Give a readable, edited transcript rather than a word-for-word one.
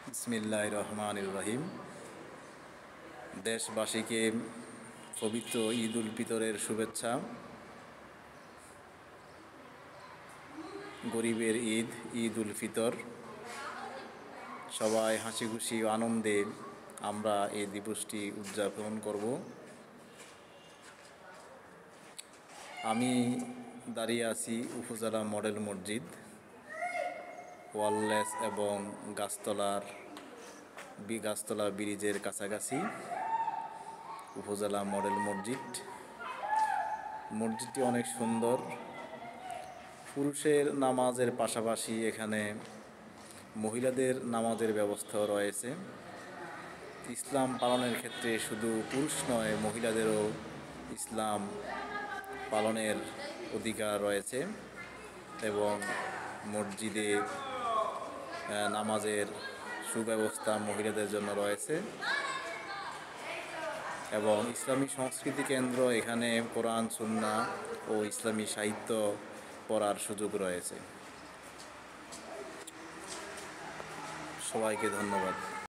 বিসমিল্লাহির রহমানির রহিম। দেশবাসীকে পবিত্র ঈদ উল ফিতরের শুভেচ্ছা। গরিবের ঈদ, ঈদ উল ফিতর। সবাই হাসি খুশি ও আনন্দে আমরা এই দিবসটি উদযাপন করব। আমি দাঁড়িয়ে আছি উপজেলা মডেল মসজিদ, ওয়ারলেস এবং গাছতলা ব্রিজের কাছাকাছি উপজেলা মডেল মসজিদ। মসজিদটি অনেক সুন্দর। পুরুষের নামাজের পাশাপাশি এখানে মহিলাদের নামাজের ব্যবস্থাও রয়েছে। ইসলাম পালনের ক্ষেত্রে শুধু পুরুষ নয়, মহিলাদেরও ইসলাম পালনের অধিকার রয়েছে এবং মসজিদে নামাজের সুব্যবস্থা মহিলাদের জন্য রয়েছে এবং ইসলামী সংস্কৃতি কেন্দ্র, এখানে কোরআন, সুন্নাহ ও ইসলামী সাহিত্য পড়ার সুযোগ রয়েছে। সবাইকে ধন্যবাদ।